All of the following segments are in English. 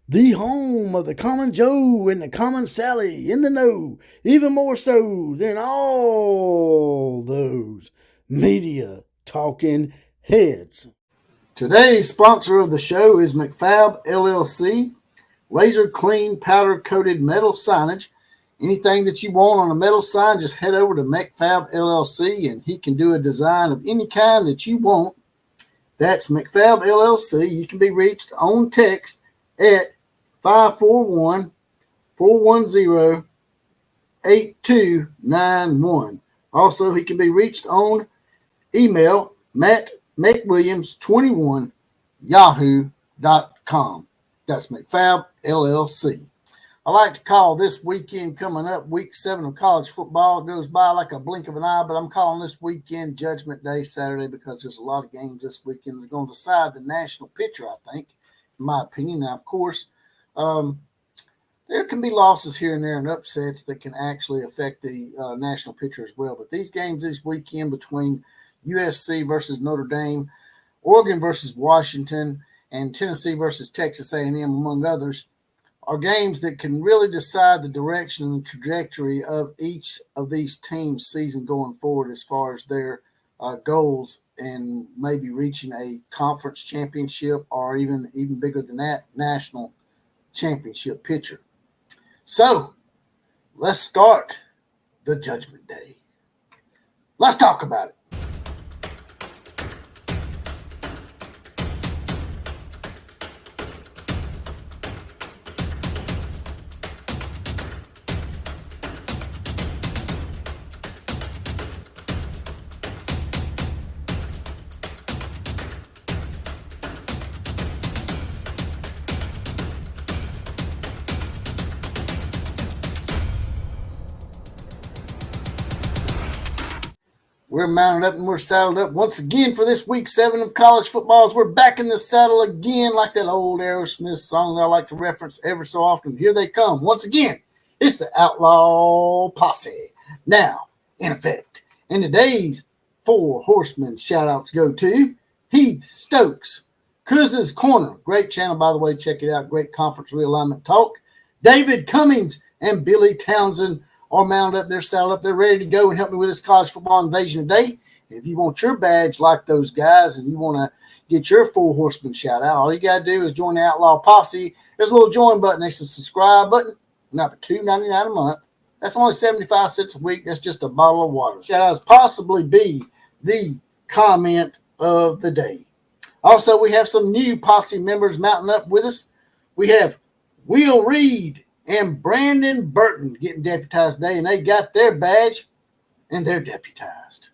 the home of the common Joe and the common Sally in the know, even more so than all those media talking heads. Today's sponsor of the show is McFab LLC, laser clean powder coated metal signage. Anything that you want on a metal sign, just head over to McFab LLC and he can do a design of any kind that you want. That's McFab LLC. You can be reached on text at 541-410-8291. Also, he can be reached on email, mattmcwilliams21 yahoo.com. That's McFab LLC. I like to call this weekend coming up, week 7 of college football. It goes by like a blink of an eye, but I'm calling this weekend Judgment Day Saturday because there's a lot of games this weekend that are going to decide the national picture, I think, in my opinion. Now, of course, there can be losses here and there and upsets that can actually affect the national picture as well. But these games this weekend between USC versus Notre Dame, Oregon versus Washington, and Tennessee versus Texas A&M, among others, are games that can really decide the direction and the trajectory of each of these teams' season going forward as far as their goals and maybe reaching a conference championship or even bigger than that, national championship picture. So let's start the Judgment Day. Let's talk about it. We're mounted up and we're saddled up once again for this week 7 of college footballs. We're back in the saddle again like that old Aerosmith song that I like to reference ever so often. Here they come. Once again, it's the Outlaw Posse. Now, in effect. And today's 4 horsemen shout-outs go to Heath Stokes, Kuz's Corner. Great channel, by the way. Check it out. Great conference realignment talk. David Cummings and Billy Townsend are mounted up, they're saddled up, they're ready to go and help me with this college football invasion today. And if you want your badge like those guys and you want to get your 4 horsemen shout out, all you got to do is join the Outlaw Posse. There's a little join button next to the subscribe button. Not for $2.99 a month. That's only 75 cents a week. That's just a bottle of water. Shout outs possibly be the comment of the day. Also, we have some new Posse members mounting up with us. We have Will Reed and Brandon Burton getting deputized today, and they got their badge, and they're deputized.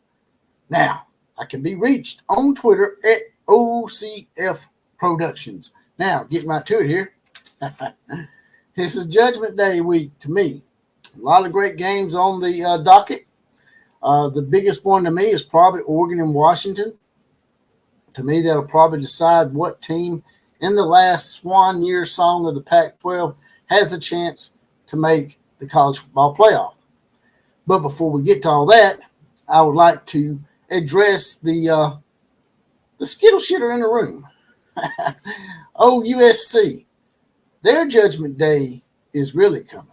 Now, I can be reached on Twitter at OCF Productions. Now, getting right to it here. This is Judgment Day week to me. A lot of great games on the docket. The biggest one to me is probably Oregon and Washington. To me, that'll probably decide what team in the last swan year song of the Pac-12 has a chance to make the college football playoff. But before we get to all that, I would like to address the skittle shitter in the room. USC. Their Judgment Day is really coming.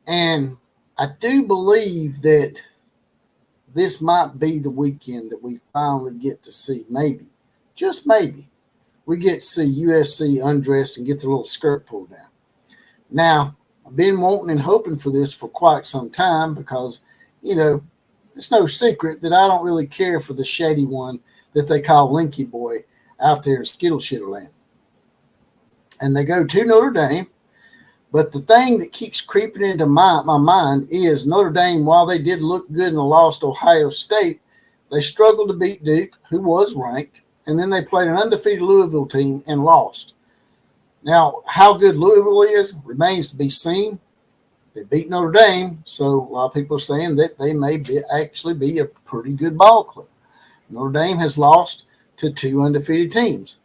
And I do believe that this might be the weekend that we finally get to see, maybe, just maybe, we get to see USC undressed and get their little skirt pulled down. Now, I've been wanting and hoping for this for quite some time because, it's no secret that I don't really care for the shady one that they call Linky Boy out there in Skittle Shitterland. And they go to Notre Dame. But the thing that keeps creeping into my mind is Notre Dame, while they did look good in the loss to Ohio State, they struggled to beat Duke, who was ranked, and then they played an undefeated Louisville team and lost. Now, how good Louisville is remains to be seen. They beat Notre Dame, so a lot of people are saying that they may actually be a pretty good ball club. Notre Dame has lost to 2 undefeated teams.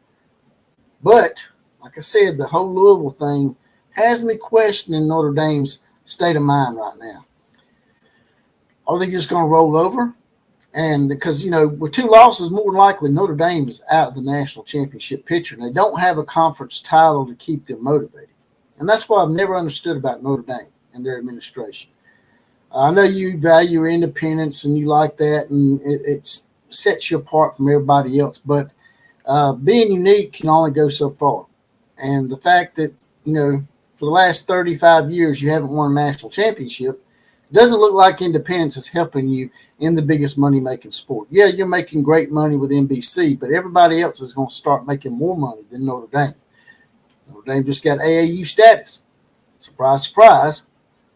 But, like I said, the whole Louisville thing has me questioning Notre Dame's state of mind right now. Are they just going to roll over? And because, with 2 losses, more than likely Notre Dame is out of the national championship picture, and they don't have a conference title to keep them motivated. And that's what I've never understood about Notre Dame and their administration. I know you value your independence and you like that, and it sets you apart from everybody else. But being unique can only go so far. And the fact that, for the last 35 years you haven't won a national championship doesn't look like independence is helping you in the biggest money-making sport. Yeah, you're making great money with NBC, but everybody else is going to start making more money than Notre Dame. Notre Dame just got AAU status. Surprise, surprise.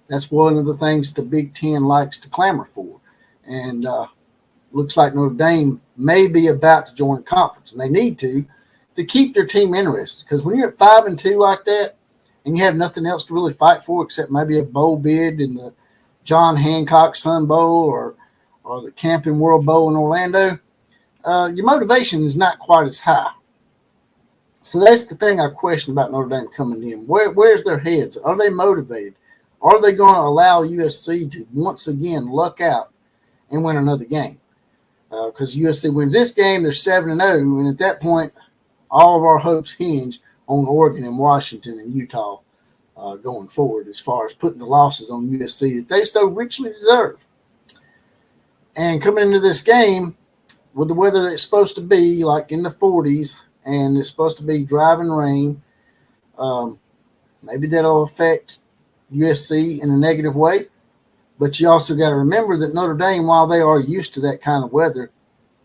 That's one of the things the Big Ten likes to clamor for. And looks like Notre Dame may be about to join a conference, and they need to keep their team interested. Because when you're at 5-2 like that, and you have nothing else to really fight for except maybe a bowl bid in the John Hancock Sun Bowl or the Camping World Bowl in Orlando, your motivation is not quite as high. So that's the thing I question about Notre Dame coming in. Where's their heads? Are they motivated? Are they going to allow USC to once again luck out and win another game? Because USC wins this game, they're 7-0, and at that point, all of our hopes hinge on Oregon and Washington and Utah going forward as far as putting the losses on USC that they so richly deserve. And coming into this game with the weather that it's supposed to be like in the 40s and it's supposed to be driving rain, maybe that'll affect USC in a negative way. But you also got to remember that Notre Dame, while they are used to that kind of weather,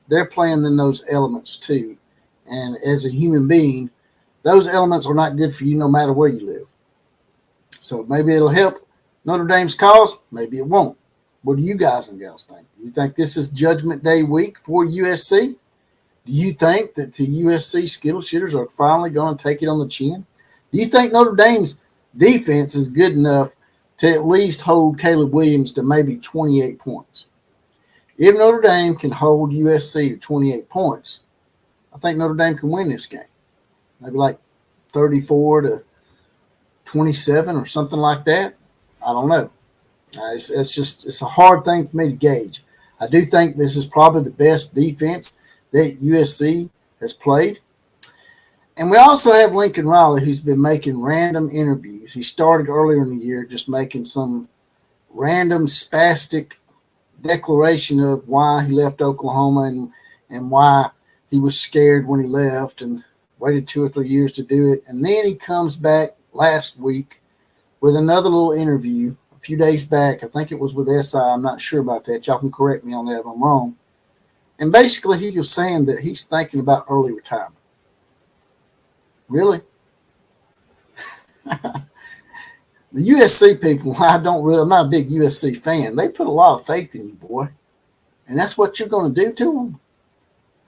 they're playing in those elements too. And as a human being, those elements are not good for you no matter where you live. So maybe it'll help Notre Dame's cause. Maybe it won't. What do you guys and gals think? Do you think this is Judgment Day week for USC? Do you think that the USC Skittle Shitters are finally going to take it on the chin? Do you think Notre Dame's defense is good enough to at least hold Caleb Williams to maybe 28 points? If Notre Dame can hold USC to 28 points, I think Notre Dame can win this game. Maybe like 34-27 or something like that. I don't know. It's a hard thing for me to gauge. I do think this is probably the best defense that USC has played. And we also have Lincoln Riley, who's been making random interviews. He started earlier in the year just making some random spastic declaration of why he left Oklahoma and why he was scared when he left and waited 2 or 3 years to do it. And then he comes back last week with another little interview a few days back. I think it was with SI. I'm not sure about that. Y'all can correct me on that if I'm wrong. And basically he was saying that he's thinking about early retirement. Really? The USC people, I'm not a big USC fan. They put a lot of faith in you, boy. And that's what you're going to do to them?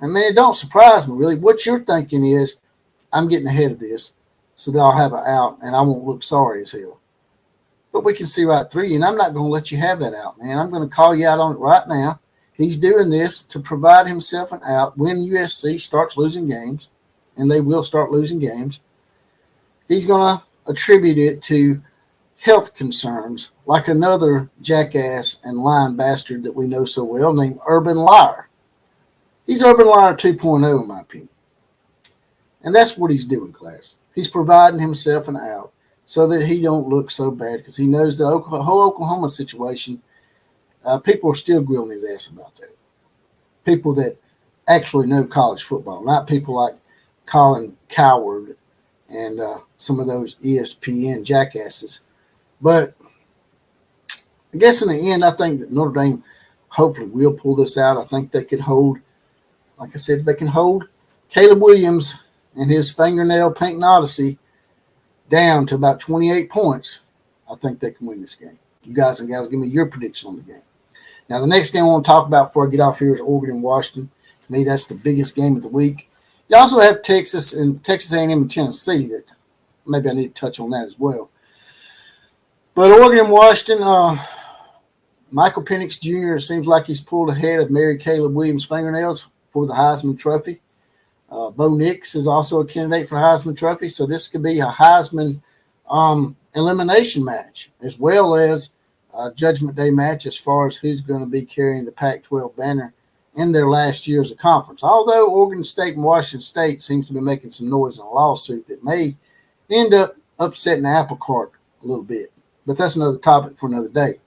I mean, it don't surprise me, really. What you're thinking is, I'm getting ahead of this so that I'll have an out and I won't look sorry as hell. But we can see right through you, and I'm not going to let you have that out, man. I'm going to call you out on it right now. He's doing this to provide himself an out when USC starts losing games, and they will start losing games. He's going to attribute it to health concerns, like another jackass and lying bastard that we know so well named Urban Liar. He's Urban Liar 2.0 in my opinion. And that's what he's doing, class. He's providing himself an out so that he don't look so bad, because he knows the whole Oklahoma situation, people are still grilling his ass about that. People that actually know college football, not people like Colin Coward and some of those ESPN jackasses. But I guess in the end, I think that Notre Dame hopefully will pull this out. I think they could hold, like I said, if they can hold Caleb Williams and his fingernail painting odyssey down to about 28 points, I think they can win this game. You guys and gals, give me your prediction on the game. Now, the next game I want to talk about before I get off here is Oregon and Washington. To me, that's the biggest game of the week. You also have Texas A&M and Tennessee that maybe I need to touch on that as well. But Oregon and Washington, Michael Penix Jr. seems like he's pulled ahead of Mary Caleb Williams' fingernails for the Heisman Trophy. Bo Nix is also a candidate for Heisman Trophy, so this could be a Heisman elimination match as well as a Judgment Day match as far as who's going to be carrying the Pac-12 banner in their last year as a conference. Although Oregon State and Washington State seems to be making some noise in a lawsuit that may end up upsetting the apple cart a little bit. But that's another topic for another day.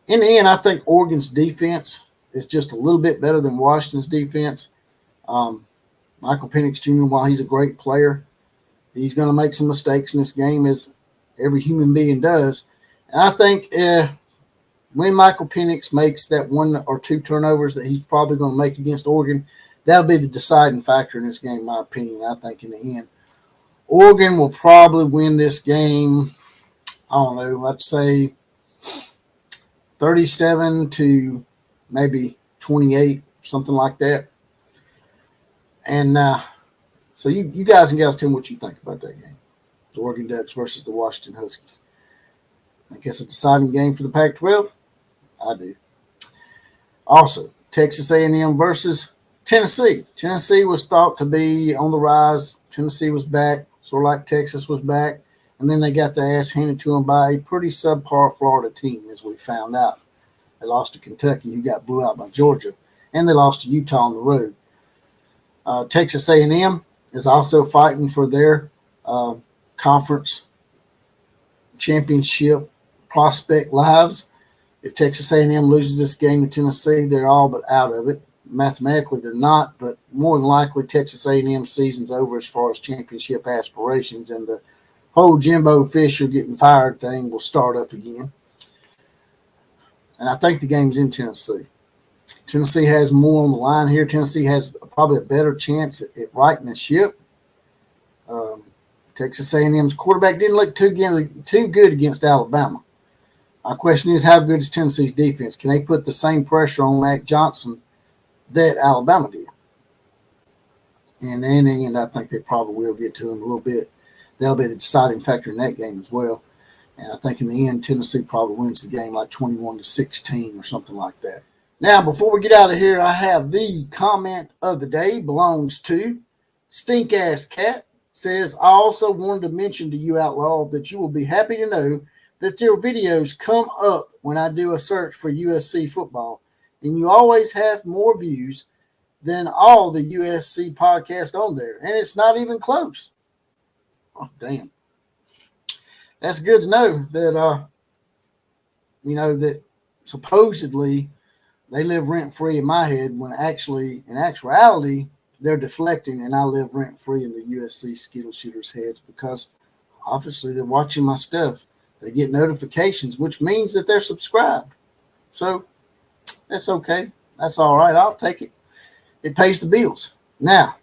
In the end, I think Oregon's defense is just a little bit better than Washington's defense. Michael Penix Jr., while he's a great player, he's going to make some mistakes in this game, as every human being does. And I think when Michael Penix makes that 1 or 2 turnovers that he's probably going to make against Oregon, that'll be the deciding factor in this game, in my opinion. I think in the end, Oregon will probably win this game, I don't know, let's say 37 to maybe 28, something like that. And so you guys and gals tell me what you think about that game. The Oregon Ducks versus the Washington Huskies. I guess a deciding game for the Pac-12? I do. Also, Texas A&M versus Tennessee. Tennessee was thought to be on the rise. Tennessee was back, sort of like Texas was back. And then they got their ass handed to them by a pretty subpar Florida team, as we found out. They lost to Kentucky, who got blew out by Georgia. And they lost to Utah on the road. Texas A&M is also fighting for their conference championship prospect lives. If Texas A&M loses this game to Tennessee, they're all but out of it. Mathematically, they're not, but more than likely, Texas A&M season's over as far as championship aspirations, and the whole Jimbo Fisher getting fired thing will start up again. And I think the game's in Tennessee. Tennessee has more on the line here. Tennessee has probably a better chance at righting the ship. Texas A&M's quarterback didn't look too good against Alabama. My question is, how good is Tennessee's defense? Can they put the same pressure on Mac Johnson that Alabama did? And in the end, I think they probably will get to him a little bit. That'll be the deciding factor in that game as well. And I think in the end, Tennessee probably wins the game like 21-16 or something like that. Now, before we get out of here, I have the comment of the day. Belongs to Stink Ass Cat. Says, I also wanted to mention to you, Outlaw, that you will be happy to know that your videos come up when I do a search for USC football, and you always have more views than all the USC podcasts on there, and it's not even close. Oh, damn. That's good to know that, that supposedly they live rent-free in my head when actually, in actuality, they're deflecting, and I live rent-free in the USC Skittle Shooters' heads because obviously they're watching my stuff. They get notifications, which means that they're subscribed. So that's okay. That's all right. I'll take it. It pays the bills. Now,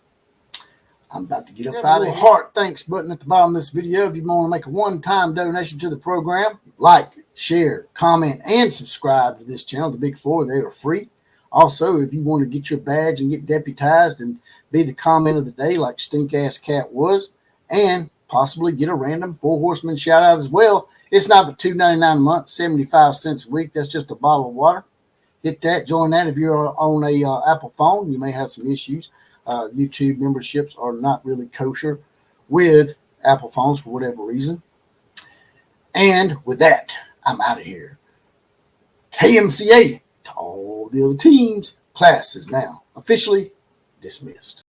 I'm about to get up out of here. Heart thanks button at the bottom of this video. If you want to make a one-time donation to the program, like, share, comment, and subscribe to this channel, the Big Four. They are free. Also, if you want to get your badge and get deputized and be the comment of the day like Stink Ass Cat was, and possibly get a random Four Horsemen shout out as well, it's not but $2.99 a month, 75 cents a week. That's just a bottle of water. Hit that, join that. If you're on a Apple phone, you may have some issues. YouTube memberships are not really kosher with Apple phones for whatever reason. And with that, I'm out of here. KMCA to all the other teams. Class is now officially dismissed.